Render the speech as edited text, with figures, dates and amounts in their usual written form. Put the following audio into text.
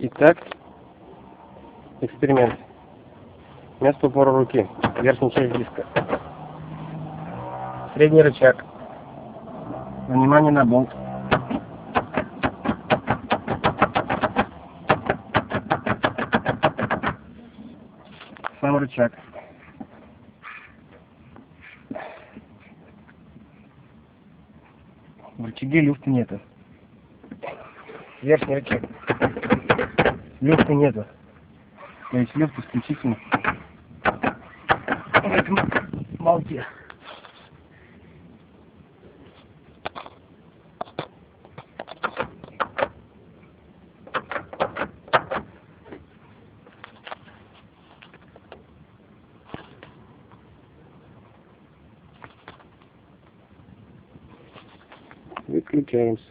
Итак, эксперимент. Место упора руки. Верхняя часть диска. Средний рычаг. Внимание на болт. Сам рычаг. В рычаге люфта нету. Верхний рычаг. Люфта нету. То есть люфт исключительно в этом болте. Выключаемся.